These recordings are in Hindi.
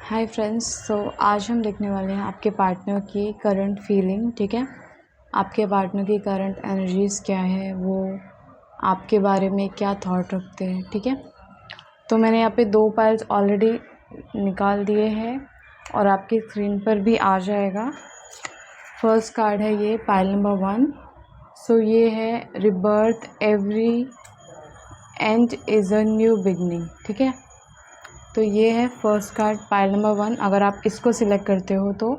Hi friends. आज हम देखने वाले हैं आपके पार्टनर की करंट फीलिंग। ठीक है, आपके पार्टनर की करंट एनर्जीज़ क्या है, वो आपके बारे में क्या थॉट रखते हैं। ठीक है, तो मैंने यहाँ पे 2 पाइल्स ऑलरेडी निकाल दिए हैं और आपकी स्क्रीन पर भी आ जाएगा। फर्स्ट कार्ड है ये पाइल नंबर 1। ये है rebirth, every and is a new beginning. ठीक है, तो ये है फर्स्ट कार्ड पाइल नंबर 1 अगर आप इसको सिलेक्ट करते हो तो।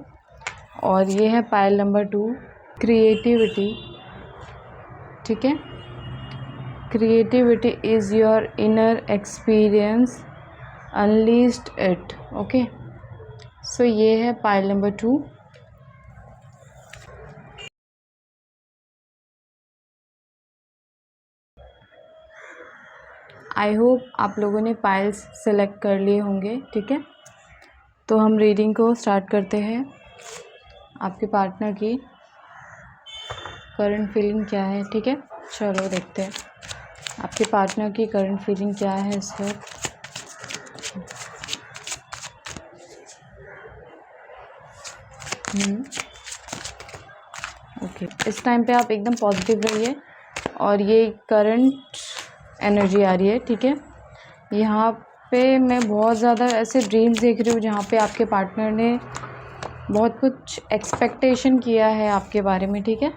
और ये है पाइल नंबर 2 क्रिएटिविटी। ठीक है, creativity is your inner experience, unleashed it. Okay, ये है पाइल नंबर 2। आई होप आप लोगों ने पाइल्स सेलेक्ट कर लिए होंगे। ठीक है, तो हम रीडिंग को स्टार्ट करते हैं। आपके पार्टनर की करंट फीलिंग क्या है। ठीक है, चलो देखते हैं आपके पार्टनर की करंट फीलिंग क्या है इस वक्त। ओके, इस टाइम पे आप एकदम पॉजिटिव रहिए और ये करंट एनर्जी आ रही है। ठीक है, यहाँ पे मैं बहुत ज़्यादा ऐसे ड्रीम्स देख रही हूँ जहाँ पे आपके पार्टनर ने बहुत कुछ एक्सपेक्टेशन किया है आपके बारे में। ठीक है,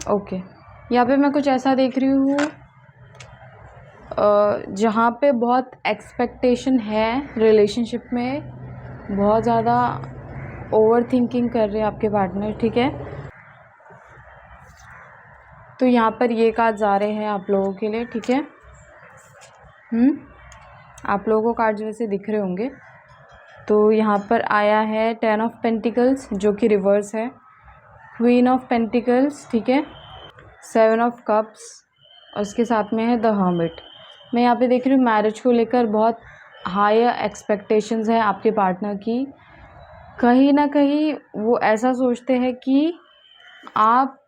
ओके, यहाँ पे मैं कुछ ऐसा देख रही हूँ जहाँ पे बहुत एक्सपेक्टेशन है रिलेशनशिप में, बहुत ज़्यादा ओवर थिंकिंग कर रहे हैं आपके पार्टनर। ठीक है, तो यहाँ पर ये कार्ड्स आ रहे हैं आप लोगों के लिए। ठीक है, आप लोगों को कार्ड्स वैसे दिख रहे होंगे। तो यहाँ पर आया है 10 ऑफ पेंटिकल्स जो कि रिवर्स है, क्वीन ऑफ पेंटिकल्स। ठीक है, 7 ऑफ कप्स और उसके साथ में है द हर्मिट। मैं यहाँ पे देख रही हूँ मैरिज को लेकर बहुत हायर एक्सपेक्टेशंस है आपके पार्टनर की। कहीं ना कहीं वो ऐसा सोचते हैं कि आप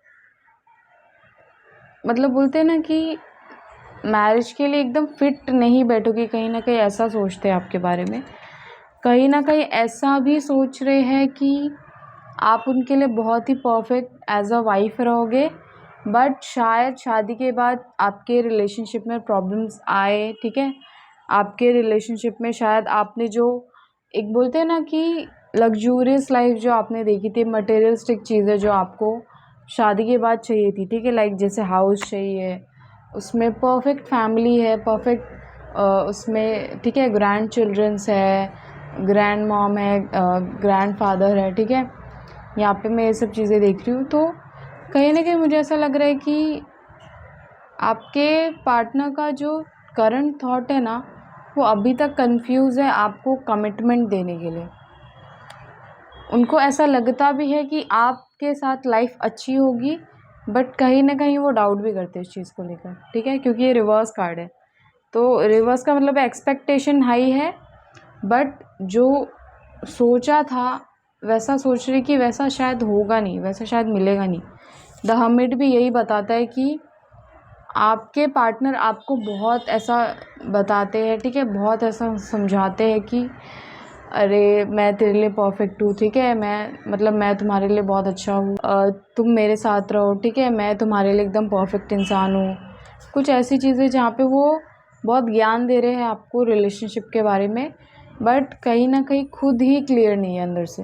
मतलब बोलते हैं ना कि मैरिज के लिए एकदम फिट नहीं बैठोगी, कहीं ना कहीं ऐसा सोचते हैं आपके बारे में। कहीं ना कहीं ऐसा भी सोच रहे हैं कि आप उनके लिए बहुत ही परफेक्ट एज अ वाइफ रहोगे, बट शायद शादी के बाद आपके रिलेशनशिप में प्रॉब्लम्स आए। ठीक है, आपके रिलेशनशिप में शायद आपने जो एक बोलते हैं ना कि लग्जूरियस लाइफ जो आपने देखी थी, मटेरियलिस्टिक चीज़ें जो आपको शादी के बाद चाहिए थी। ठीक है, लाइक जैसे हाउस चाहिए, उसमें परफेक्ट फैमिली है, परफेक्ट उसमें ठीक है ग्रैंड चिल्ड्रंस है, ग्रैंड मॉम है, ग्रैंड फादर है। ठीक है, यहाँ पे मैं ये सब चीज़ें देख रही हूँ। तो कहीं ना कहीं मुझे ऐसा लग रहा है कि आपके पार्टनर का जो करंट थॉट है ना, वो अभी तक कंफ्यूज है आपको कमिटमेंट देने के लिए। उनको ऐसा लगता भी है कि आपके साथ लाइफ अच्छी होगी, बट कहीं ना कहीं वो डाउट भी करते हैं इस चीज़ को लेकर। ठीक है, क्योंकि ये रिवर्स कार्ड है, तो रिवर्स का मतलब एक्सपेक्टेशन हाई है, बट जो सोचा था वैसा सोच रही कि वैसा शायद होगा नहीं, वैसा शायद मिलेगा नहीं। द हर्मिट भी यही बताता है कि आपके पार्टनर आपको बहुत ऐसा बताते हैं। ठीक है, बहुत ऐसा समझाते हैं कि अरे मैं तेरे लिए परफेक्ट हूँ। ठीक है, मैं तुम्हारे लिए बहुत अच्छा हूँ, तुम मेरे साथ रहो। ठीक है, मैं तुम्हारे लिए एकदम परफेक्ट इंसान हूँ। कुछ ऐसी चीज़ें जहाँ पे वो बहुत ज्ञान दे रहे हैं आपको रिलेशनशिप के बारे में, बट कहीं ना कहीं खुद ही क्लियर नहीं है अंदर से।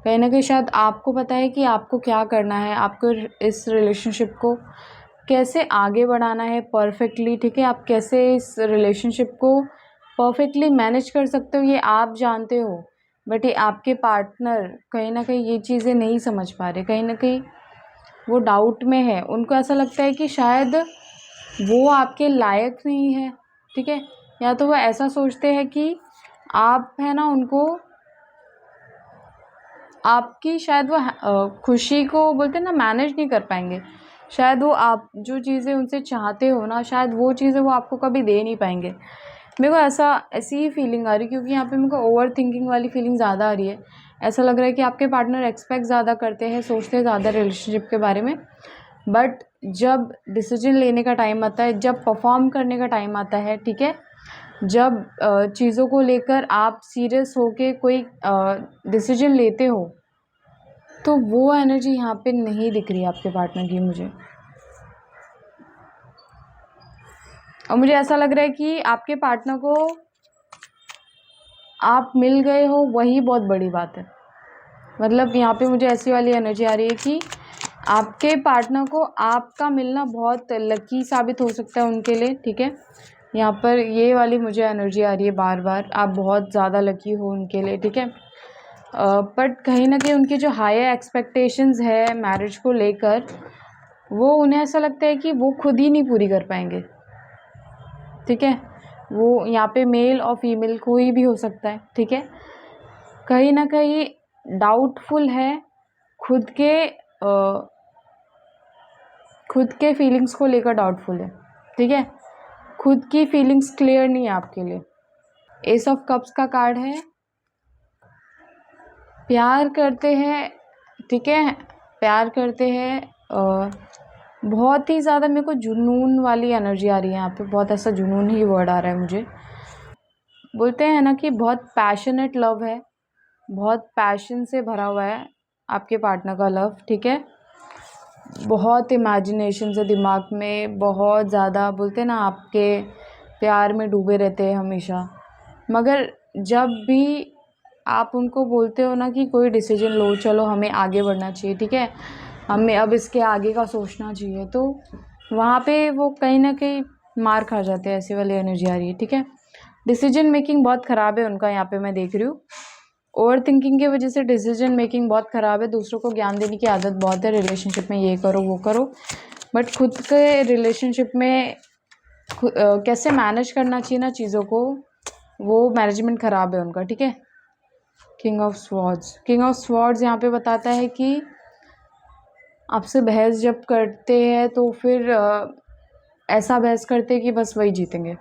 कहीं ना कहीं शायद आपको पता है कि आपको क्या करना है, आपको इस रिलेशनशिप को कैसे आगे बढ़ाना है परफेक्टली। ठीक है, आप कैसे इस रिलेशनशिप को परफेक्टली मैनेज कर सकते हो ये आप जानते हो, बट ये आपके पार्टनर कहीं ना कहीं ये चीज़ें नहीं समझ पा रहे। कहीं ना कहीं वो डाउट में है, उनको ऐसा लगता है कि शायद वो आपके लायक नहीं है। ठीक है, या तो वो ऐसा सोचते हैं कि आप है ना उनको आपकी शायद वो खुशी को बोलते हैं ना मैनेज नहीं कर पाएंगे। शायद वो आप जो चीज़ें उनसे चाहते हो ना, शायद वो चीज़ें वो आपको कभी दे नहीं पाएंगे। मेरे को ऐसी ही फीलिंग आ रही, क्योंकि यहाँ पे मेरे को ओवर थिंकिंग वाली फीलिंग ज़्यादा आ रही है। ऐसा लग रहा है कि आपके पार्टनर एक्सपेक्ट ज़्यादा करते हैं, सोचते हैं ज़्यादा रिलेशनशिप के बारे में, बट जब डिसीजन लेने का टाइम आता है, जब परफॉर्म करने का टाइम आता है, ठीक है, जब चीज़ों को लेकर आप सीरियस होके कोई डिसीजन लेते हो, तो वो एनर्जी यहाँ पे नहीं दिख रही आपके पार्टनर की मुझे। और मुझे ऐसा लग रहा है कि आपके पार्टनर को आप मिल गए हो, वही बहुत बड़ी बात है। मतलब यहाँ पे मुझे ऐसी वाली एनर्जी आ रही है कि आपके पार्टनर को आपका मिलना बहुत लकी साबित हो सकता है उनके लिए, ठीक है। यहाँ पर ये वाली मुझे एनर्जी आ रही है बार बार, आप बहुत ज़्यादा लकी हो उनके लिए, ठीक है। बट कहीं ना कहीं उनकी जो हायर एक्सपेक्टेशंस है मैरिज को लेकर, वो उन्हें ऐसा लगता है कि वो खुद ही नहीं पूरी कर पाएंगे, ठीक है। वो यहाँ पे मेल और फीमेल कोई भी हो सकता है, ठीक है। कहीं ना कहीं डाउटफुल है, खुद के खुद के फीलिंग्स को लेकर डाउटफुल है, ठीक है। खुद की फीलिंग्स क्लियर नहीं है आपके लिए। एस ऑफ कप्स का कार्ड है, प्यार करते हैं, ठीक है, प्यार करते हैं। बहुत ही ज़्यादा मेरे को जुनून वाली एनर्जी आ रही है यहाँ पे, बहुत ऐसा जुनून ही वर्ड आ रहा है मुझे। बोलते हैं ना कि बहुत पैशनेट लव है, बहुत पैशन से भरा हुआ है आपके पार्टनर का लव, ठीक है। बहुत इमेजिनेशन से दिमाग में, बहुत ज़्यादा बोलते हैं ना आपके प्यार में डूबे रहते हैं हमेशा। मगर जब भी आप उनको बोलते हो ना कि कोई डिसीजन लो, चलो हमें आगे बढ़ना चाहिए, ठीक है, हमें अब इसके आगे का सोचना चाहिए, तो वहाँ पे वो कहीं ना कहीं मार खा जाते हैं। ऐसी वाली एनर्जी आ रही है, ठीक है। डिसीजन मेकिंग बहुत ख़राब है उनका, यहाँ पे मैं देख रही हूँ। ओवर थिंकिंग की वजह से डिसीजन मेकिंग बहुत ख़राब है। दूसरों को ज्ञान देने की आदत बहुत है, रिलेशनशिप में ये करो वो करो, बट खुद के रिलेशनशिप में कैसे मैनेज करना चाहिए ना चीज़ों को, वो मैनेजमेंट ख़राब है उनका, ठीक है। King of swords, king of swords यहाँ पे बताता है कि आपसे बहस जब करते हैं तो फिर ऐसा बहस करते कि बस वही जीतेंगे,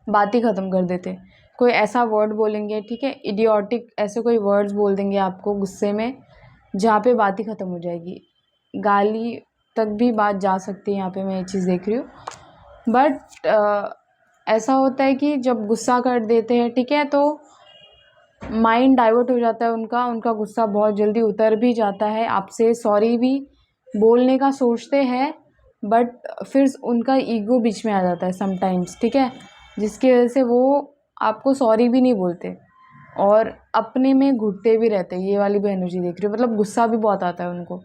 बात ही ख़त्म कर देते। कोई ऐसा वर्ड बोलेंगे, ठीक है, इडियोटिक ऐसे कोई वर्ड्स बोल देंगे आपको गुस्से में, जहाँ पे बात ही ख़त्म हो जाएगी। गाली तक भी बात जा सकती है, यहाँ पे मैं ये चीज़ देख रही हूँ। बट ऐसा होता है कि जब गुस्सा कर देते हैं, ठीक है, तो माइंड डाइवर्ट हो जाता है उनका गुस्सा बहुत जल्दी उतर भी जाता है। आपसे सॉरी भी बोलने का सोचते हैं, बट फिर उनका ईगो बीच में आ जाता है समटाइम्स, ठीक है, जिसकी वजह से वो आपको सॉरी भी नहीं बोलते और अपने में घुटते भी रहते हैं। ये वाली भी एनर्जी देख रही हूँ, मतलब गुस्सा भी बहुत आता है उनको।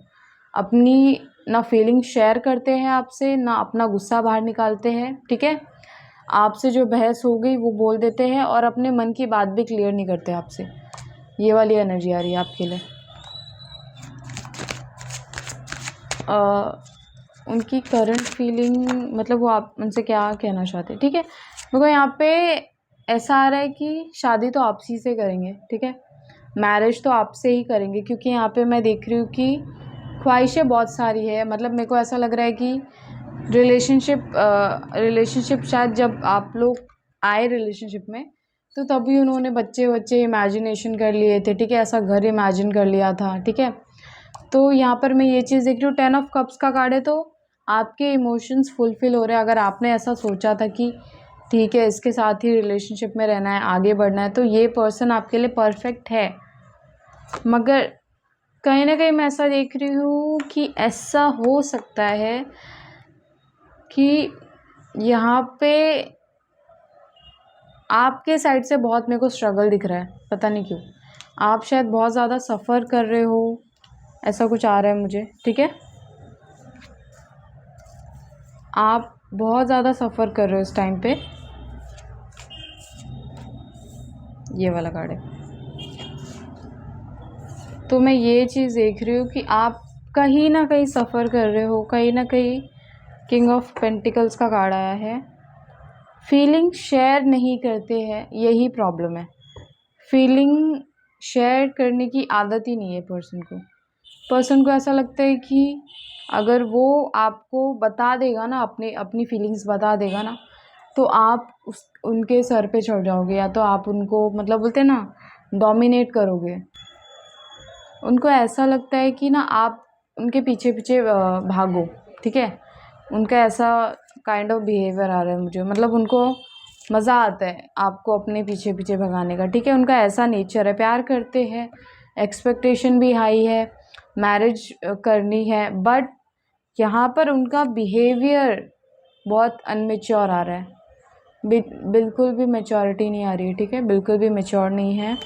अपनी ना फीलिंग शेयर करते हैं आपसे, ना अपना गुस्सा बाहर निकालते हैं, ठीक है। आपसे जो बहस हो गई वो बोल देते हैं और अपने मन की बात भी क्लियर नहीं करते आपसे। ये वाली एनर्जी आ रही है आपके लिए। उनकी करंट फीलिंग, मतलब वो आप उनसे क्या कहना चाहते हैं, ठीक है। मेरे को यहाँ पे ऐसा आ रहा है कि शादी तो आपसी से करेंगे, ठीक है, मैरिज तो आपसे ही करेंगे, क्योंकि यहाँ पे मैं देख रही हूँ कि ख्वाहिशें बहुत सारी है। मतलब मेरे को ऐसा लग रहा है कि रिलेशनशिप शायद जब आप लोग आए रिलेशनशिप में, तो तभी उन्होंने बच्चे इमेजिनेशन कर लिए थे, ठीक है, ऐसा घर इमेजिन कर लिया था, ठीक है। तो यहाँ पर मैं ये चीज़ देख रही हूँ, 10 ऑफ कप्स का कार्ड है, तो आपके इमोशंस फुलफ़िल हो रहे हैं। अगर आपने ऐसा सोचा था कि ठीक है इसके साथ ही रिलेशनशिप में रहना है, आगे बढ़ना है, तो ये पर्सन आपके लिए परफेक्ट है। मगर कहीं ना कहीं मैं ऐसा देख रही हूँ कि ऐसा हो सकता है कि यहाँ पे आपके साइड से बहुत मेरे को स्ट्रगल दिख रहा है, पता नहीं क्यों। आप शायद बहुत ज़्यादा सफ़र कर रहे हो, ऐसा कुछ आ रहा है मुझे, ठीक है। आप बहुत ज़्यादा सफ़र कर रहे हो इस टाइम पे। ये वाला कार्ड है, तो मैं ये चीज़ देख रही हूँ कि आप कहीं ना कहीं सफ़र कर रहे हो, कहीं ना कहीं। किंग ऑफ पेंटिकल्स का कार्ड आया है, फीलिंग शेयर नहीं करते हैं, यही प्रॉब्लम है। फीलिंग शेयर करने की आदत ही नहीं है पर्सन को ऐसा लगता है कि अगर वो आपको बता देगा ना, अपनी फीलिंग्स बता देगा ना, तो आप उनके सर पे चढ़ जाओगे, या तो आप उनको, मतलब बोलते हैं ना, डोमिनेट करोगे। उनको ऐसा लगता है कि ना आप उनके पीछे पीछे भागो, ठीक है। उनका ऐसा काइंड ऑफ बिहेवियर आ रहा है मुझे, मतलब उनको मज़ा आता है आपको अपने पीछे पीछे भगाने का, ठीक है। उनका ऐसा नेचर है, प्यार करते हैं, एक्सपेक्टेशन भी हाई है, मैरिज करनी है, बट यहाँ पर उनका बिहेवियर बहुत अनमेच्योर आ रहा है। बिल्कुल भी मैच्योरिटी नहीं आ रही है, ठीक है, बिल्कुल भी मैच्योर नहीं है।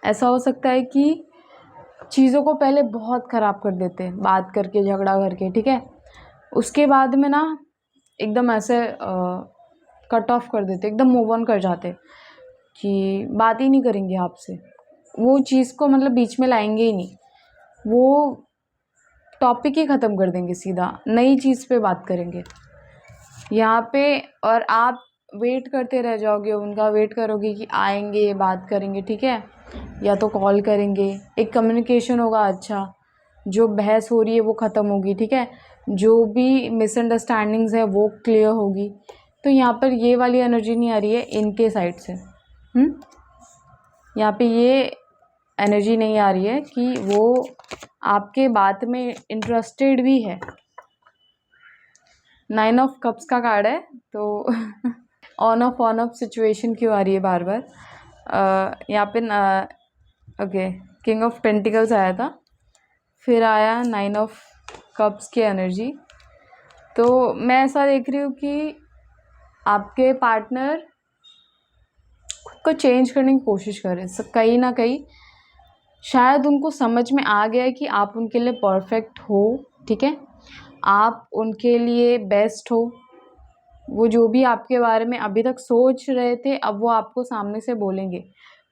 ऐसा हो सकता है कि चीज़ों को पहले बहुत ख़राब कर देते हैं, बात करके, झगड़ा करके, ठीक है। उसके बाद में ना एकदम ऐसे कट ऑफ कर देते, एकदम मूव ऑन कर जाते कि बात ही नहीं करेंगे आपसे, वो चीज़ को मतलब बीच में लाएंगे ही नहीं, वो टॉपिक ही ख़त्म कर देंगे, सीधा नई चीज़ पे बात करेंगे यहाँ पे। और आप वेट करते रह जाओगे, उनका वेट करोगे कि आएंगे, बात करेंगे, ठीक है, या तो कॉल करेंगे, एक कम्युनिकेशन होगा अच्छा, जो बहस हो रही है वो ख़त्म होगी, ठीक है, जो भी मिसअंडरस्टैंडिंग्स है वो क्लियर होगी। तो यहाँ पर ये वाली एनर्जी नहीं आ रही है इनके साइड से। यहाँ पे ये एनर्जी नहीं आ रही है कि वो आपके बात में इंटरेस्टेड भी है। 9 ऑफ कप्स का कार्ड है, तो ऑन ऑफ सिचुएशन क्यों आ रही है बार बार। यहाँ पे ओके, किंग ऑफ पेंटिकल्स आया था, फिर आया 9 ऑफ कप्स की एनर्जी। तो मैं ऐसा देख रही हूँ कि आपके पार्टनर खुद को चेंज करने की कोशिश कर रहे हैं, कहीं ना कहीं शायद उनको समझ में आ गया है कि आप उनके लिए परफेक्ट हो, ठीक है, आप उनके लिए बेस्ट हो। वो जो भी आपके बारे में अभी तक सोच रहे थे, अब वो आपको सामने से बोलेंगे,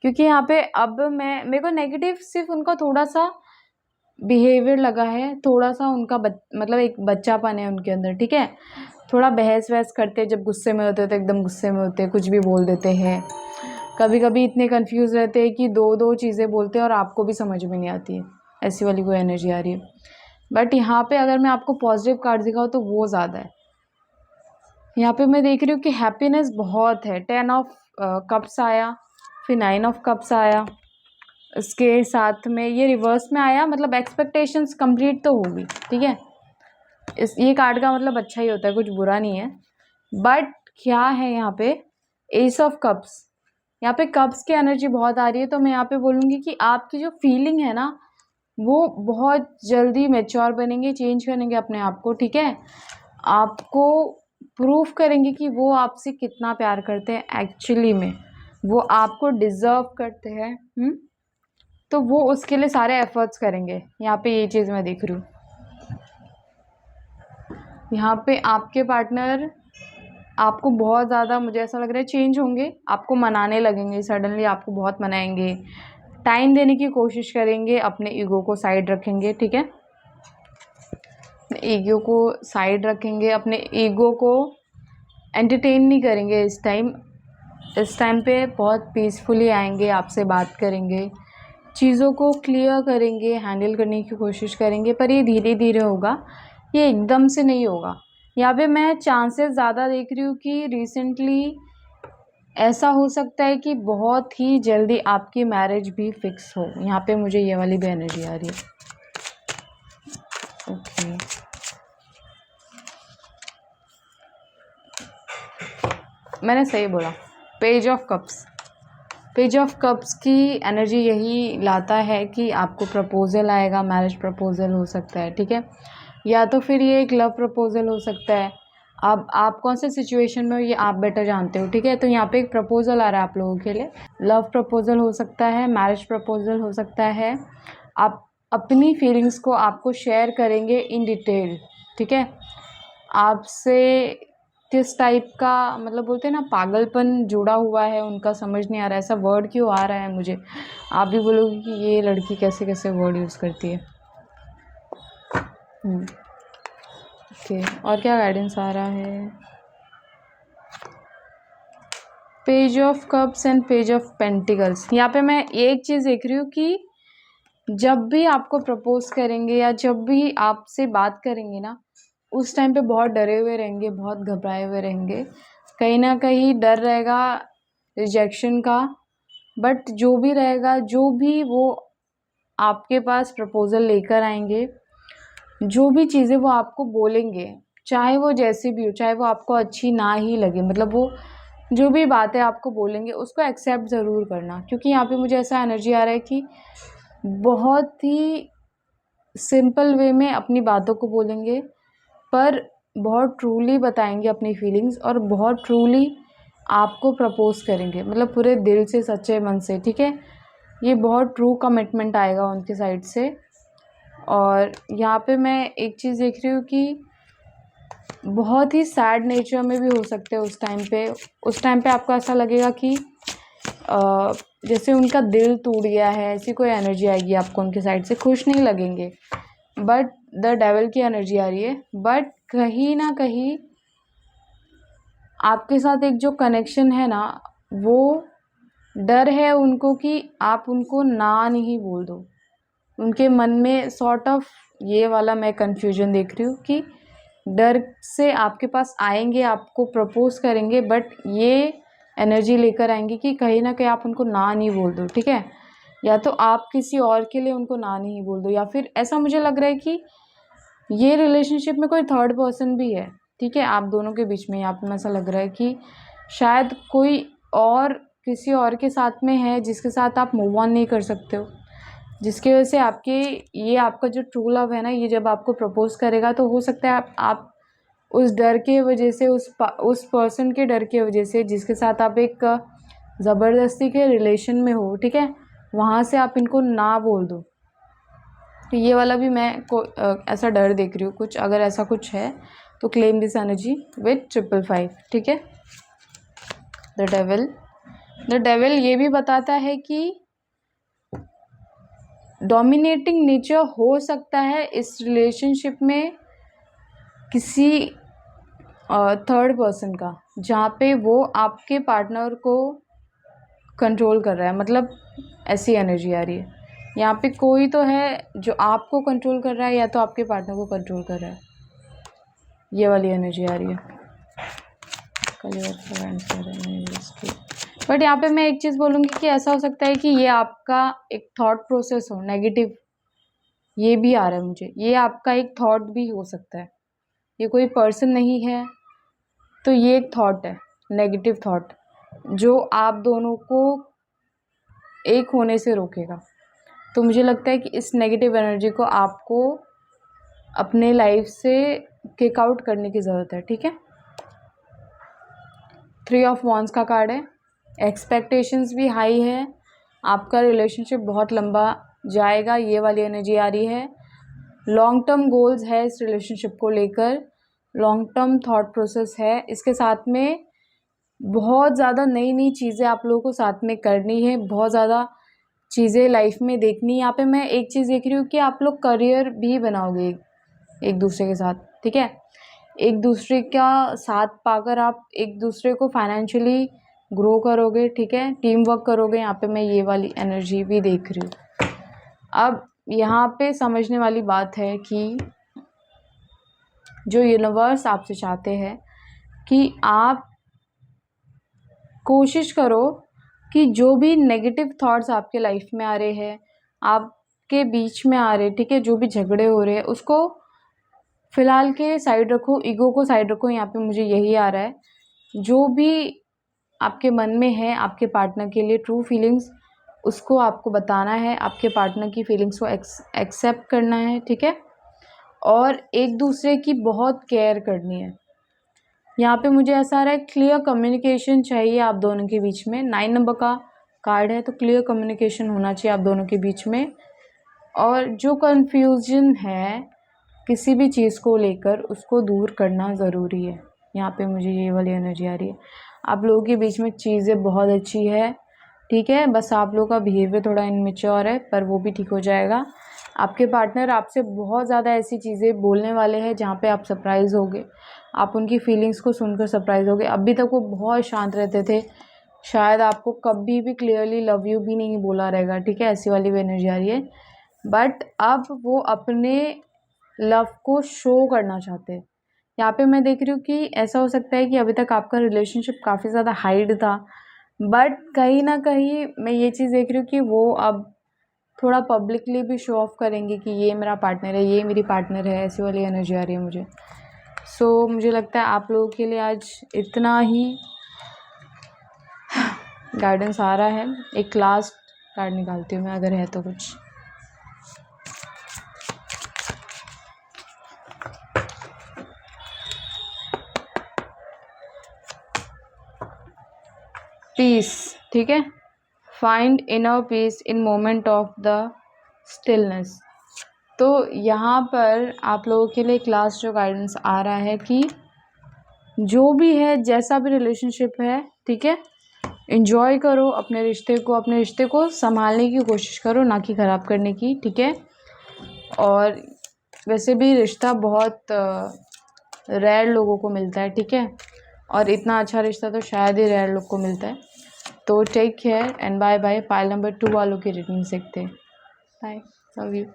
क्योंकि यहाँ पे अब मेरे को नेगेटिव सिर्फ उनका थोड़ा सा बिहेवियर लगा है, थोड़ा सा उनका मतलब एक बच्चापन है उनके अंदर, ठीक है। थोड़ा बहस वहस करते, जब गुस्से में होते हैं तो एकदम गुस्से में होते हैं, कुछ भी बोल देते हैं। कभी कभी इतने कंफ्यूज रहते हैं कि दो दो चीज़ें बोलते हैं और आपको भी समझ में नहीं आती है, ऐसी वाली कोई एनर्जी आ रही है। बट यहाँ पे अगर मैं आपको पॉजिटिव कार्ड दिखाऊँ तो वो ज़्यादा है। यहाँ पे मैं देख रही हूँ कि हैप्पीनेस बहुत है। 10 ऑफ कप्स आया, फिर 9 ऑफ कप्स आया, इसके साथ में ये रिवर्स में आया, मतलब एक्सपेक्टेशंस कंप्लीट तो होगी, ठीक है। ये कार्ड का मतलब अच्छा ही होता है, कुछ बुरा नहीं है। बट क्या है यहाँ पे, एस ऑफ कप्स, यहाँ पे कप्स की एनर्जी बहुत आ रही है। तो मैं यहाँ पे बोलूँगी कि आपकी जो फीलिंग है ना, वो बहुत जल्दी मैच्योर बनेंगे, चेंज करेंगे अपने आप को, ठीक है। आपको प्रूफ करेंगे कि वो आपसे कितना प्यार करते हैं, एक्चुअली में वो आपको डिज़र्व करते हैं। तो वो उसके लिए सारे एफर्ट्स करेंगे। यहाँ पे ये चीज़ मैं देख रही हूँ। यहाँ पे आपके पार्टनर आपको बहुत ज़्यादा, मुझे ऐसा लग रहा है, चेंज होंगे, आपको मनाने लगेंगे, सडनली आपको बहुत मनाएंगे, टाइम देने की कोशिश करेंगे, अपने ईगो को साइड रखेंगे, ठीक है, ईगो को साइड रखेंगे, अपने ईगो को एंटरटेन नहीं करेंगे इस टाइम पे बहुत पीसफुली आएंगे, आपसे बात करेंगे, चीज़ों को क्लियर करेंगे, हैंडल करने की कोशिश करेंगे। पर ये धीरे धीरे होगा, ये एकदम से नहीं होगा। यहाँ पे मैं चांसेस ज़्यादा देख रही हूँ कि रिसेंटली ऐसा हो सकता है कि बहुत ही जल्दी आपकी मैरिज भी फिक्स हो। यहाँ पे मुझे ये वाली भी एनर्जी आ रही है। ओके, मैंने सही बोला, page of cups. Page of cups की एनर्जी यही लाता है कि आपको प्रपोज़ल आएगा, मैरिज प्रपोज़ल हो सकता है, ठीक है, या तो फिर ये एक लव प्रपोज़ल हो सकता है। अब आप कौन से सिचुएशन में हो ये आप बेटर जानते हो, ठीक है। तो यहाँ पे एक प्रपोज़ल आ रहा है आप लोगों के लिए, लव प्रपोज़ल हो सकता है, मैरिज प्रपोज़ल हो सकता है। आप अपनी फीलिंग्स को आपको शेयर करेंगे इन डिटेल, ठीक है। आपसे किस टाइप का, मतलब बोलते हैं ना, पागलपन जुड़ा हुआ है उनका, समझ नहीं आ रहा है, ऐसा वर्ड क्यों आ रहा है मुझे। आप भी बोलोगे कि ये लड़की कैसे कैसे वर्ड यूज़ करती है। ओके, और क्या गाइडेंस आ रहा है। Page of cups and page of pentacles. यहाँ पे मैं एक चीज़ देख रही हूँ कि जब भी आपको प्रपोज करेंगे या जब भी आपसे बात करेंगे ना, उस टाइम पे बहुत डरे हुए रहेंगे, बहुत घबराए हुए रहेंगे, कहीं ना कहीं डर रहेगा रिजेक्शन का। बट जो भी रहेगा, जो भी वो आपके पास प्रपोज़ल लेकर आएंगे, जो भी चीज़ें वो आपको बोलेंगे, चाहे वो जैसी भी हो, चाहे वो आपको अच्छी ना ही लगे, मतलब वो जो भी बातें आपको बोलेंगे उसको एक्सेप्ट ज़रूर करना, क्योंकि यहाँ पे मुझे ऐसा एनर्जी आ रहा है कि बहुत ही सिंपल वे में अपनी बातों को बोलेंगे, पर बहुत ट्रूली बताएंगे अपनी फीलिंग्स, और बहुत ट्रूली आपको प्रपोज करेंगे, मतलब पूरे दिल से, सच्चे मन से, ठीक है। ये बहुत ट्रू कमिटमेंट आएगा उनके साइड से। और यहाँ पे मैं एक चीज़ देख रही हूँ कि बहुत ही सैड नेचर में भी हो सकते हैं उस टाइम पे आपको ऐसा लगेगा कि जैसे उनका दिल टूट गया है, ऐसी कोई एनर्जी आएगी आपको उनके साइड से। खुश नहीं लगेंगे, बट द डेविल की एनर्जी आ रही है। बट कहीं ना कहीं आपके साथ एक जो कनेक्शन है ना, वो डर है उनको कि आप उनको ना नहीं बोल दो। उनके मन में सॉर्ट ऑफ ये वाला मैं कन्फ्यूजन देख रही हूँ कि डर से आपके पास आएंगे, आपको प्रपोज करेंगे, बट ये एनर्जी लेकर आएंगे कि कहीं ना कहीं आप उनको ना नहीं बोल दो, ठीक है। या तो आप किसी और के लिए उनको ना नहीं बोल दो, या फिर ऐसा मुझे लग रहा है कि ये रिलेशनशिप में कोई थर्ड पर्सन भी है, ठीक है, आप दोनों के बीच में। यहाँ पे ऐसा लग रहा है कि शायद कोई और किसी और के साथ में है जिसके साथ आप मूव ऑन नहीं कर सकते हो, जिसकी वजह से आपका जो ट्रू लव है ना, ये जब आपको प्रपोज करेगा तो हो सकता है आप उस डर के वजह से, उस पर्सन के डर की वजह से जिसके साथ आप एक ज़बरदस्ती के रिलेशन में हो, ठीक है, वहाँ से आप इनको ना बोल दो। तो ये वाला भी मैं ऐसा डर देख रही हूँ कुछ। अगर ऐसा कुछ है तो क्लेम दिस एनर्जी विथ 555, ठीक है। द डेविल ये भी बताता है कि डोमिनेटिंग नेचर हो सकता है इस रिलेशनशिप में किसी थर्ड पर्सन का, जहाँ पे वो आपके पार्टनर को कंट्रोल कर रहा है। मतलब ऐसी एनर्जी आ रही है यहाँ पे, कोई तो है जो आपको कंट्रोल कर रहा है या तो आपके पार्टनर को कंट्रोल कर रहा है। ये वाली एनर्जी आ रही है। बट यहाँ पे मैं एक चीज़ बोलूँगी कि ऐसा हो सकता है कि ये आपका एक थॉट प्रोसेस हो नेगेटिव, ये भी आ रहा है मुझे। ये आपका एक थॉट भी हो सकता है, ये कोई पर्सन नहीं है, तो ये एक थॉट है, नेगेटिव थॉट, जो आप दोनों को एक होने से रोकेगा। तो मुझे लगता है कि इस नेगेटिव एनर्जी को आपको अपने लाइफ से किक आउट करने की ज़रूरत है, ठीक है। 3 ऑफ वॉन्ड्स का कार्ड है। एक्सपेक्टेशंस भी हाई है, आपका रिलेशनशिप बहुत लंबा जाएगा, ये वाली एनर्जी आ रही है। लॉन्ग टर्म गोल्स है इस रिलेशनशिप को लेकर, लॉन्ग टर्म थॉट प्रोसेस है। इसके साथ में बहुत ज़्यादा नई नई चीज़ें आप लोगों को साथ में करनी है, बहुत ज़्यादा चीज़ें लाइफ में देखनी है। यहाँ पे मैं एक चीज़ देख रही हूँ कि आप लोग करियर भी बनाओगे एक दूसरे के साथ, ठीक है। एक दूसरे का साथ पाकर आप एक दूसरे को फाइनेंशियली ग्रो करोगे, ठीक है, टीम वर्क करोगे। यहाँ पे मैं ये वाली एनर्जी भी देख रही हूँ। अब यहाँ पे समझने वाली बात है कि जो यूनिवर्स आपसे चाहते हैं कि आप कोशिश करो कि जो भी नेगेटिव थॉट्स आपके लाइफ में आ रहे हैं, आपके बीच में आ रहे, ठीक है, जो भी झगड़े हो रहे हैं, उसको फ़िलहाल के साइड रखो, ईगो को साइड रखो। यहाँ पे मुझे यही आ रहा है, जो भी आपके मन में है आपके पार्टनर के लिए ट्रू फीलिंग्स, उसको आपको बताना है, आपके पार्टनर की फीलिंग्स को एक्सेप्ट करना है, ठीक है, और एक दूसरे की बहुत केयर करनी है। यहाँ पे मुझे ऐसा आ रहा है क्लियर कम्युनिकेशन चाहिए आप दोनों के बीच में। 9 नंबर का कार्ड है, तो क्लियर कम्युनिकेशन होना चाहिए आप दोनों के बीच में। और जो कन्फ्यूजन है किसी भी चीज़ को लेकर, उसको दूर करना ज़रूरी है। यहाँ पे मुझे ये वाली एनर्जी आ रही है। आप लोगों के बीच में चीज़ें बहुत अच्छी है, ठीक है, बस आप लोगों का बिहेवियर थोड़ा इनमेच्योर है, पर वो भी ठीक हो जाएगा। आपके पार्टनर आपसे बहुत ज़्यादा ऐसी चीज़ें बोलने वाले हैं जहाँ पे आप सरप्राइज़ होगे, आप उनकी फीलिंग्स को सुनकर सरप्राइज़ होगे। अभी तक वो बहुत शांत रहते थे, शायद आपको कभी भी क्लियरली लव यू भी नहीं बोला रहेगा, ठीक है, ऐसी वाली भी एनर्जी आ रही है। बट अब वो अपने लव को शो करना चाहते हैं। यहाँ पे मैं देख रही हूँ कि ऐसा हो सकता है कि अभी तक आपका रिलेशनशिप काफ़ी ज़्यादा हाइड था, बट कहीं ना कहीं मैं ये चीज़ देख रही हूँ कि वो अब थोड़ा पब्लिकली भी शो ऑफ करेंगे कि ये मेरा पार्टनर है, ये मेरी पार्टनर है। ऐसी वाली एनर्जी आ रही है मुझे। मुझे लगता है आप लोगों के लिए आज इतना ही गाइडेंस आ रहा है। एक लास्ट कार्ड निकालती हूँ मैं, अगर है तो कुछ। पीस, ठीक है। Find inner peace in moment of the stillness. तो यहाँ पर आप लोगों के लिए एक लास्ट जो गाइडेंस आ रहा है कि जो भी है, जैसा भी रिलेशनशिप है, ठीक है, एंजॉय करो अपने रिश्ते को संभालने की कोशिश करो, ना कि ख़राब करने की, ठीक है। और वैसे भी रिश्ता बहुत रेयर लोगों को मिलता है, ठीक है, और इतना अच्छा रिश्ता तो शायद ही रेयर लोग को मिलता है। तो take care and bye bye. Pile number 2 वालों की रीडिंग सीखते हैं। Bye, love you.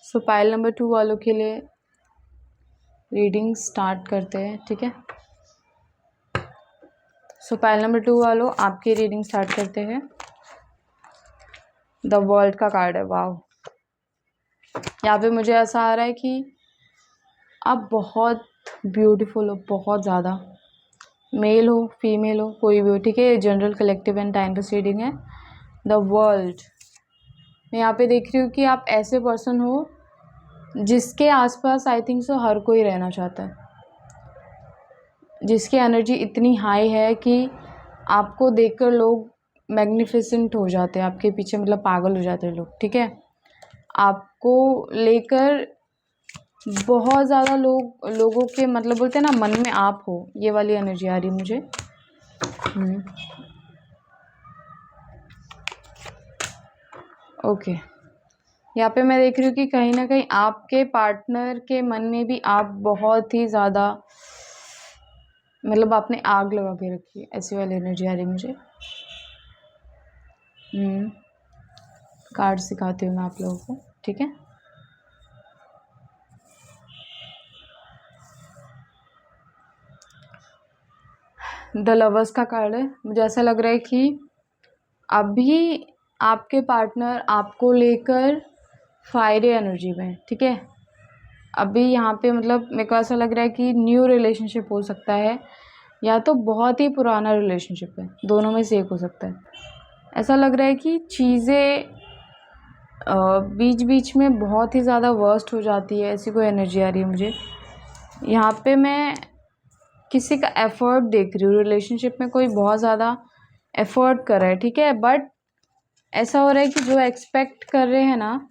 So pile number 2 वालों के लिए रीडिंग स्टार्ट करते हैं, ठीक है। सो पाइल नंबर 2 वालों, आपकी रीडिंग स्टार्ट करते हैं। द वर्ल्ड का कार्ड है। वाव, यहाँ पे मुझे ऐसा आ रहा है कि आप बहुत ब्यूटीफुल हो, बहुत ज़्यादा। मेल हो, फीमेल हो, कोई भी हो, ठीक है। General, collective and time pass reading है। द वर्ल्ड, मैं यहाँ पे देख रही हूँ कि आप ऐसे पर्सन हो जिसके आसपास आई थिंक सो हर कोई रहना चाहता है, जिसकी एनर्जी इतनी हाई है कि आपको देखकर लोग मैग्निफिसेंट हो जाते हैं, आपके पीछे मतलब पागल हो जाते हैं लोग, ठीक है। आपको लेकर बहुत ज़्यादा लोगों के मतलब बोलते हैं ना, मन में आप हो, ये वाली एनर्जी आ रही मुझे। ओके, यहाँ पे मैं देख रही हूँ कि कहीं ना कहीं आपके पार्टनर के मन में भी आप बहुत ही ज़्यादा, मतलब आपने आग लगा के रखी है, ऐसी वाली एनर्जी आ रही मुझे। कार्ड सिखाती हूँ मैं आप लोगों को, ठीक है। द लवर्स का कार्ड है। मुझे ऐसा लग रहा है कि अभी आपके पार्टनर आपको लेकर फायरी एनर्जी में, ठीक है। अभी यहाँ पे मतलब मेरे को ऐसा लग रहा है कि न्यू रिलेशनशिप हो सकता है, या तो बहुत ही पुराना रिलेशनशिप है, दोनों में से एक हो सकता है। ऐसा लग रहा है कि चीज़ें बीच बीच में बहुत ही ज़्यादा वर्स्ट हो जाती है, ऐसी कोई एनर्जी आ रही है मुझे। यहाँ पे मैं किसी का एफर्ट देख रही हूँ, रिलेशनशिप में कोई बहुत ज़्यादा एफर्ट कर रहा है, ठीक है। बट ऐसा हो रहा है कि जो एक्सपेक्ट कर रहे हैं ना,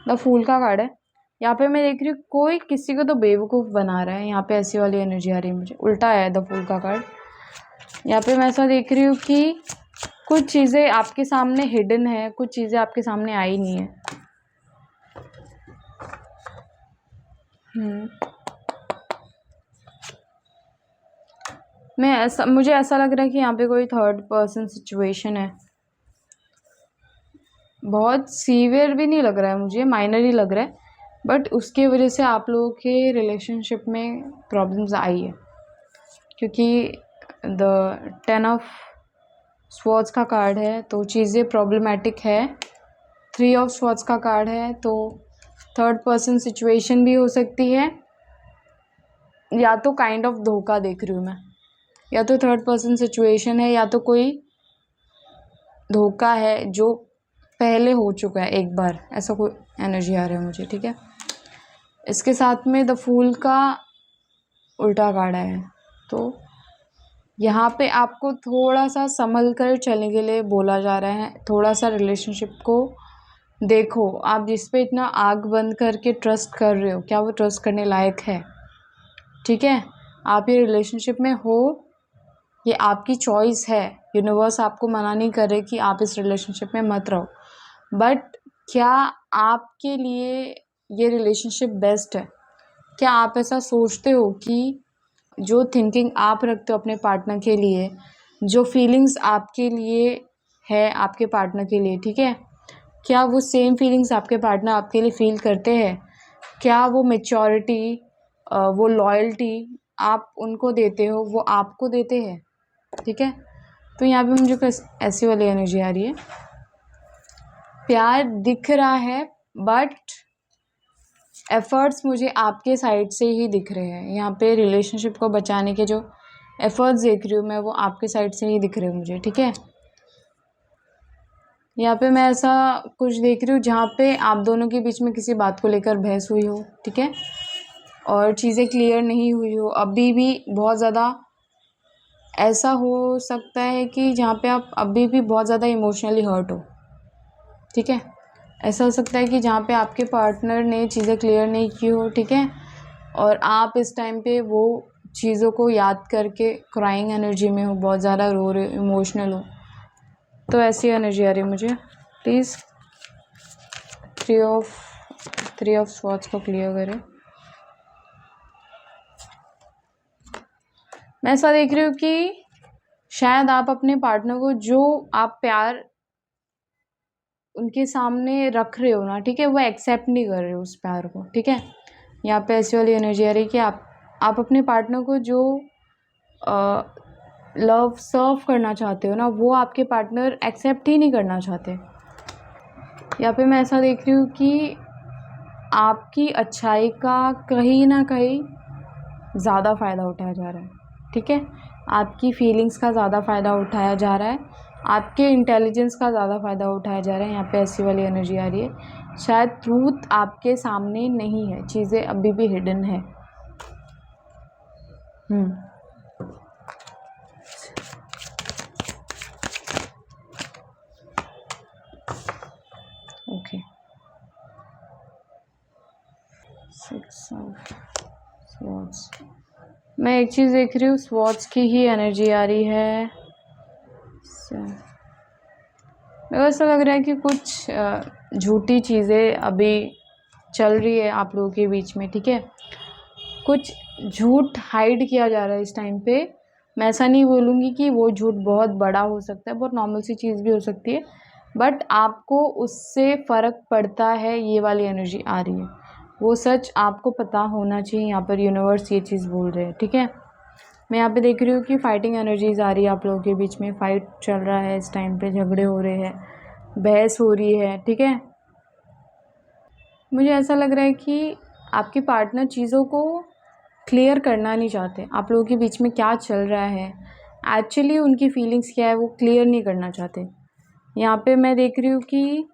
द फूल का कार्ड है। यहाँ पे मैं देख रही हूँ कोई किसी को तो बेवकूफ़ बना रहा है, यहाँ पे ऐसी वाली एनर्जी आ रही है मुझे। उल्टा है द फूल का कार्ड। यहाँ पे मैं ऐसा देख रही हूँ कि कुछ चीज़ें आपके सामने हिडन है, कुछ चीज़ें आपके सामने आई नहीं है। मुझे ऐसा लग रहा है कि यहाँ पे कोई थर्ड पर्सन सिचुएशन है। बहुत सीवियर भी नहीं लग रहा है मुझे, माइनर ही लग रहा है, बट उसके वजह से आप लोगों के रिलेशनशिप में प्रॉब्लम्स आई है, क्योंकि द 10 ऑफ स्वॉर्ड्स का कार्ड है, तो चीज़ें प्रॉब्लमेटिक है। 3 ऑफ स्वॉर्ड्स का कार्ड है, तो थर्ड पर्सन सिचुएशन भी हो सकती है, या तो काइंड ऑफ धोखा देख रही हूँ मैं। या तो थर्ड पर्सन सिचुएशन है, या तो कोई धोखा है जो पहले हो चुका है एक बार, ऐसा कोई एनर्जी आ रहा है मुझे, ठीक है। इसके साथ में द फूल का उल्टा कार्ड है, तो यहाँ पे आपको थोड़ा सा संभल कर चलने के लिए बोला जा रहा है। थोड़ा सा रिलेशनशिप को देखो, आप जिस पे इतना आग बंद करके ट्रस्ट कर रहे हो, क्या वो ट्रस्ट करने लायक है, ठीक है। आप ये रिलेशनशिप में हो, ये आपकी चॉइस है। यूनिवर्स आपको मना नहीं कर रहे कि आप इस रिलेशनशिप में मत रहो, बट क्या आपके लिए ये रिलेशनशिप बेस्ट है? क्या आप ऐसा सोचते हो कि जो थिंकिंग आप रखते हो अपने पार्टनर के लिए, जो फीलिंग्स आपके लिए है आपके पार्टनर के लिए, ठीक है, क्या वो सेम फीलिंग्स आपके पार्टनर आपके लिए फील करते हैं? क्या वो मैच्योरिटी, वो लॉयल्टी आप उनको देते हो, वो आपको देते हैं, ठीक है। तो यहाँ पे मुझे ऐसी वाली एनर्जी आ रही है। प्यार दिख रहा है, बट एफ़र्ट्स मुझे आपके साइड से ही दिख रहे हैं। यहाँ पे रिलेशनशिप को बचाने के जो एफ़र्ट्स देख रही हूँ मैं, वो आपके साइड से ही दिख रहे हैं मुझे, ठीक है। यहाँ पे मैं ऐसा कुछ देख रही हूँ जहाँ पे आप दोनों के बीच में किसी बात को लेकर बहस हुई हो, ठीक है, और चीज़ें क्लियर नहीं हुई हो। अभी भी बहुत ज़्यादा ऐसा हो सकता है कि जहाँ पे आप अभी भी बहुत ज़्यादा इमोशनली हर्ट हो, ठीक है। ऐसा हो सकता है कि जहाँ पे आपके पार्टनर ने चीज़ें क्लियर नहीं की हो, ठीक है, और आप इस टाइम पे वो चीज़ों को याद करके क्राइंग एनर्जी में हो, बहुत ज़्यादा रो रहे हो, इमोशनल हो। तो ऐसी एनर्जी आ रही है मुझे। प्लीज़ थ्री ऑफ स्वॉर्ड्स को क्लियर करें। मैं ऐसा देख रही हूँ कि शायद आप अपने पार्टनर को जो आप प्यार उनके सामने रख रहे हो ना, ठीक है, वो एक्सेप्ट नहीं कर रहे हो उस प्यार को, ठीक है। यहाँ पे ऐसी वाली एनर्जी आ रही है कि आप अपने पार्टनर को जो लव सर्व करना चाहते हो ना, वो आपके पार्टनर एक्सेप्ट ही नहीं करना चाहते। यहाँ पे मैं ऐसा देख रही हूँ कि आपकी अच्छाई का कहीं ना कहीं ज़्यादा फ़ायदा उठाया जा रहा है, ठीक है। आपकी फीलिंग्स का ज़्यादा फ़ायदा उठाया जा रहा है, आपके इंटेलिजेंस का ज़्यादा फ़ायदा उठाया जा रहा है। यहाँ पे ऐसी वाली एनर्जी आ रही है। शायद ट्रूथ आपके सामने नहीं है, चीज़ें अभी भी हिडन है। Okay, 6 of swords. मैं एक चीज़ देख रही हूँ, स्वॉर्ड्स की ही एनर्जी आ रही है। मेरे को ऐसा लग रहा है कि कुछ झूठी चीज़ें अभी चल रही है आप लोगों के बीच में, ठीक है। कुछ झूठ हाइड किया जा रहा है इस टाइम पे। मैं ऐसा नहीं बोलूँगी कि वो झूठ बहुत बड़ा हो सकता है, बहुत नॉर्मल सी चीज़ भी हो सकती है, बट आपको उससे फ़र्क पड़ता है, ये वाली एनर्जी आ रही है। वो सच आपको पता होना चाहिए, यहाँ पर यूनिवर्स ये चीज़ बोल रहे हैं, ठीक है। मैं यहाँ पे देख रही हूँ कि फाइटिंग एनर्जीज आ रही है आप लोगों के बीच में, फाइट चल रहा है इस टाइम पे, झगड़े हो रहे हैं, बहस हो रही है, ठीक है। मुझे ऐसा लग रहा है कि आपके पार्टनर चीज़ों को क्लियर करना नहीं चाहते, आप लोगों के बीच में क्या चल रहा है, एक्चुअली उनकी फीलिंग्स क्या है, वो क्लियर नहीं करना चाहते। यहाँ पे मैं देख रही हूँ कि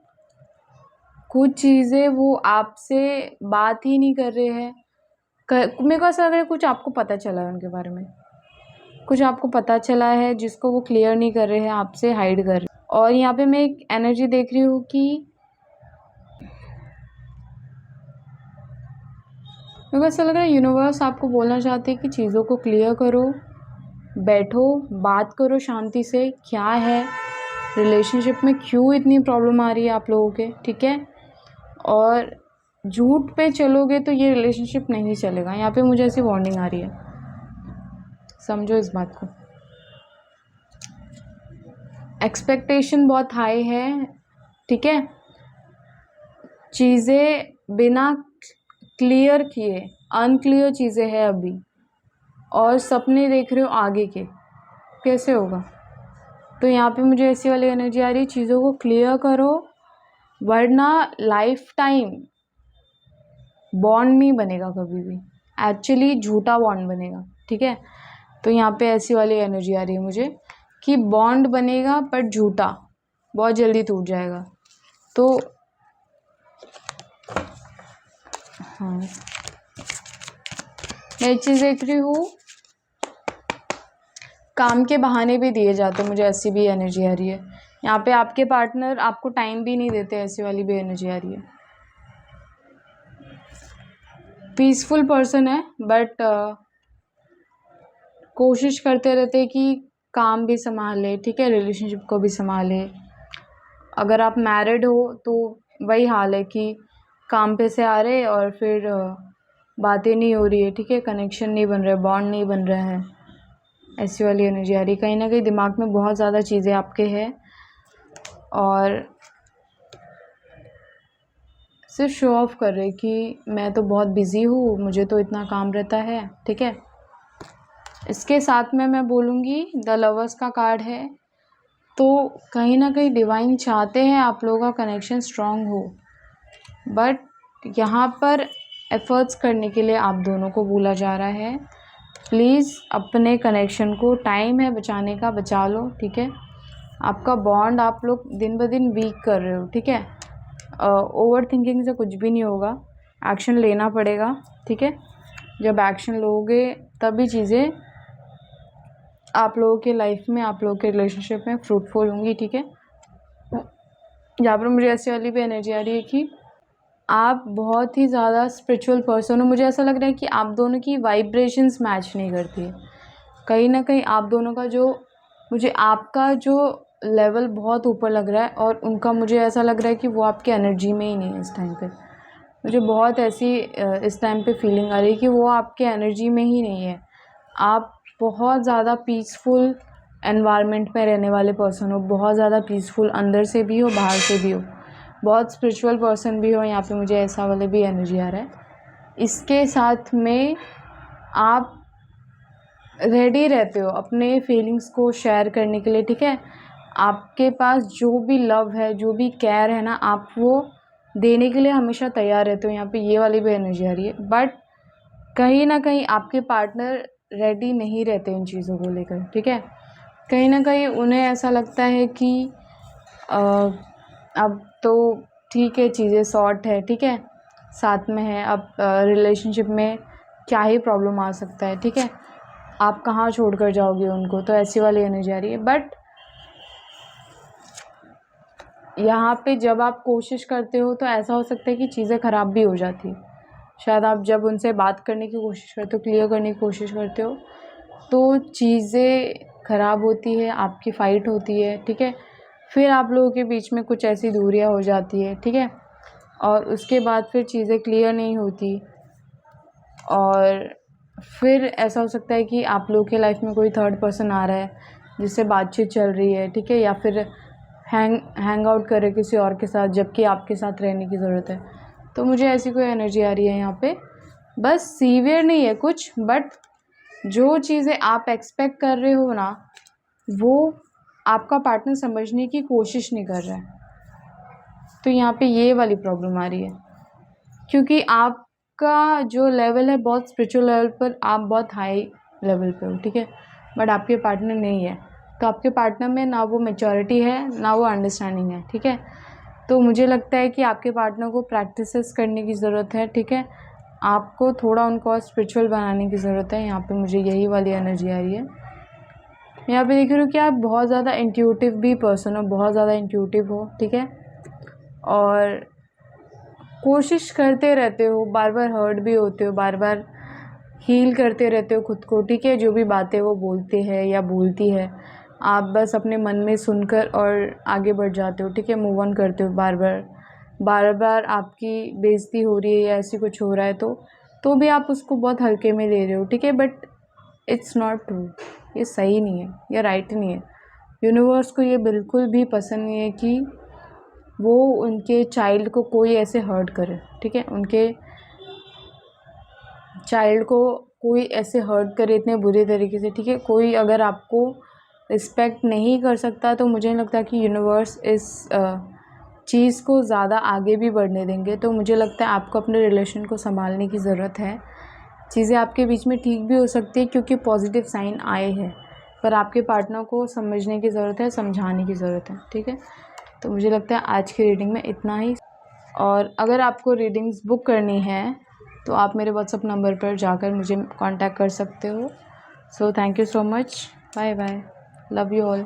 कुछ चीज़ें वो आपसे बात ही नहीं कर रहे हैं। मेरे को ऐसा लग रहा है कुछ आपको पता चला है उनके बारे में, कुछ आपको पता चला है जिसको वो क्लियर नहीं कर रहे हैं, आपसे हाइड कर रहे हैं। और यहाँ पे मैं एक एनर्जी देख रही हूँ कि मेरे को ऐसा लग रहा है यूनिवर्स आपको बोलना चाहते हैं कि चीज़ों को क्लियर करो, बैठो, बात करो शांति से, क्या है रिलेशनशिप में, क्यों इतनी प्रॉब्लम आ रही है आप लोगों के, ठीक है। और झूठ पे चलोगे तो ये रिलेशनशिप नहीं चलेगा। यहाँ पे मुझे ऐसी वार्निंग आ रही है, समझो इस बात को। एक्सपेक्टेशन बहुत हाई है, ठीक है। चीज़ें बिना क्लियर किए अनक्लियर चीज़ें हैं अभी, और सपने देख रहे हो आगे के, कैसे होगा। तो यहाँ पे मुझे ऐसी वाली एनर्जी आ रही है, चीज़ों को क्लियर करो, वरना लाइफ टाइम बॉन्ड नहीं बनेगा कभी भी, एक्चुअली झूठा बॉन्ड बनेगा, ठीक है। तो यहाँ पे ऐसी वाली एनर्जी आ रही है मुझे कि बॉन्ड बनेगा पर झूठा, बहुत जल्दी टूट जाएगा। तो हाँ, मैं एक चीज़ देख रही हूँ, काम के बहाने भी दिए जाते, मुझे ऐसी भी एनर्जी आ रही है। यहाँ पे आपके पार्टनर आपको टाइम भी नहीं देते, ऐसी वाली भी एनर्जी आ रही है। पीसफुल पर्सन है, बट कोशिश करते रहते कि काम भी संभाले, ठीक है, रिलेशनशिप को भी संभाले। अगर आप मैरिड हो तो वही हाल है कि काम पे से आ रहे और फिर बातें नहीं हो रही है, ठीक है, कनेक्शन नहीं बन रहा है, बॉन्ड नहीं बन रहा है। ऐसी वाली एनर्जी आ रही है। कहीं ना कहीं दिमाग में बहुत ज़्यादा चीज़ें आपके हैं, और सिर्फ शो ऑफ कर रहे कि मैं तो बहुत बिज़ी हूँ, मुझे तो इतना काम रहता है, ठीक है। इसके साथ में मैं बोलूँगी द लवर्स का कार्ड है, तो कहीं ना कहीं डिवाइन चाहते हैं आप लोगों का कनेक्शन स्ट्रांग हो, बट यहाँ पर एफ़र्ट्स करने के लिए आप दोनों को बोला जा रहा है। प्लीज़ अपने कनेक्शन को, टाइम है बचाने का, बचा लो, ठीक है। आपका बॉन्ड आप लोग दिन ब दिन वीक कर रहे हो, ठीक है। ओवर थिंकिंग से कुछ भी नहीं होगा, एक्शन लेना पड़ेगा, ठीक है। जब एक्शन लोगे तभी चीज़ें आप लोगों के लाइफ में, आप लोगों के रिलेशनशिप में फ्रूटफुल होंगी, ठीक है। यहाँ पर मुझे ऐसी वाली भी एनर्जी आ रही है कि आप बहुत ही ज़्यादा स्पिरिचुअल पर्सन हो। मुझे ऐसा लग रहा है कि आप दोनों की वाइब्रेशंस मैच नहीं करती है। कहीं ना कहीं आप दोनों का जो, मुझे आपका जो लेवल बहुत ऊपर लग रहा है और उनका मुझे ऐसा लग रहा है कि वो आपकी एनर्जी में ही नहीं है इस टाइम पे। मुझे बहुत ऐसी इस टाइम पे फीलिंग आ रही है कि वो आपके एनर्जी में ही नहीं है। आप बहुत ज़्यादा पीसफुल एनवायरनमेंट में रहने वाले पर्सन हो, बहुत ज़्यादा पीसफुल, अंदर से भी हो बाहर से भी हो, बहुत स्पिरिचुअल पर्सन भी हो। यहाँ पे मुझे ऐसा वाले भी एनर्जी आ रहा है। इसके साथ में आप रेडी रहते हो अपने फीलिंग्स को शेयर करने के लिए, ठीक है। आपके पास जो भी लव है, जो भी केयर है ना, आप वो देने के लिए हमेशा तैयार रहते हो। यहाँ पे ये वाली भी एनर्जी आ रही है। बट कहीं ना कहीं आपके पार्टनर रेडी नहीं रहते इन चीज़ों को लेकर, ठीक है। कहीं ना कहीं उन्हें ऐसा लगता है कि अब तो ठीक है, चीज़ें सॉर्ट है, ठीक है, साथ में है, अब रिलेशनशिप में क्या ही प्रॉब्लम आ सकता है, ठीक है। आप कहाँ छोड़ कर जाओगे उनको, तो ऐसी वाली एनर्जी आ रही है। बट यहाँ पे जब आप कोशिश करते हो तो ऐसा हो सकता है कि चीज़ें ख़राब भी हो जाती। शायद आप जब उनसे बात करने की कोशिश करते हो, क्लियर करने की कोशिश करते हो, तो चीज़ें ख़राब होती है, आपकी फ़ाइट होती है, ठीक है। फिर आप लोगों के बीच में कुछ ऐसी दूरियां हो जाती है, ठीक है। और उसके बाद फिर चीज़ें क्लियर नहीं होती और फिर ऐसा हो सकता है कि आप लोगों के लाइफ में कोई थर्ड पर्सन आ रहा है जिससे बातचीत चल रही है, ठीक है, या फिर हैंग आउट करे किसी और के साथ, जबकि आपके साथ रहने की ज़रूरत है। तो मुझे ऐसी कोई एनर्जी आ रही है यहाँ पे। बस सीवियर नहीं है कुछ, बट जो चीज़ें आप एक्सपेक्ट कर रहे हो ना, वो आपका पार्टनर समझने की कोशिश नहीं कर रहा है। तो यहाँ पे ये वाली प्रॉब्लम आ रही है, क्योंकि आपका जो लेवल है बहुत स्पिरिचुअल लेवल पर, आप बहुत हाई लेवल पे हो, ठीक है। बट आपके पार्टनर नहीं है, तो आपके पार्टनर में ना वो मैच्योरिटी है, ना वो अंडरस्टैंडिंग है, ठीक है। तो मुझे लगता है कि आपके पार्टनर को प्रैक्टिसेस करने की ज़रूरत है, ठीक है। आपको थोड़ा उनको स्पिरिचुअल बनाने की ज़रूरत है। यहाँ पे मुझे यही वाली एनर्जी आ रही है। यहाँ पे देख रही हूँ कि आप बहुत ज़्यादा इंट्यूटिव भी पर्सन हो, बहुत ज़्यादा इंट्यूटिव हो, ठीक है। और कोशिश करते रहते हो, बार बार हर्ट भी होते हो, बार बार हील करते रहते हो खुद को, ठीक है। जो भी बातें वो बोलते हैं या बोलती है, आप बस अपने मन में सुनकर और आगे बढ़ जाते हो, ठीक है, मूव ऑन करते हो। बार बार आपकी बेइज्जती हो रही है या ऐसी कुछ हो रहा है तो भी आप उसको बहुत हल्के में ले रहे हो, ठीक है। बट इट्स नॉट ट्रू, ये सही नहीं है, ये राइट नहीं है। यूनिवर्स को ये बिल्कुल भी पसंद नहीं है कि वो उनके चाइल्ड को कोई ऐसे हर्ट करे, ठीक है। उनके चाइल्ड को कोई ऐसे हर्ट करे इतने बुरे तरीके से, ठीक है। कोई अगर आपको रिस्पेक्ट नहीं कर सकता तो मुझे नहीं लगता कि यूनिवर्स इस चीज़ को ज़्यादा आगे भी बढ़ने देंगे। तो मुझे लगता है आपको अपने रिलेशन को संभालने की ज़रूरत है। चीज़ें आपके बीच में ठीक भी हो सकती है क्योंकि पॉजिटिव साइन आए हैं, पर आपके पार्टनर को समझने की ज़रूरत है, समझाने की ज़रूरत है, ठीक है। तो मुझे लगता है आज की रीडिंग में इतना ही। और अगर आपको रीडिंग्स बुक करनी है तो आप मेरे व्हाट्सअप नंबर पर जाकर मुझे कांटेक्ट कर सकते हो। So thank you so much, bye bye, love you all.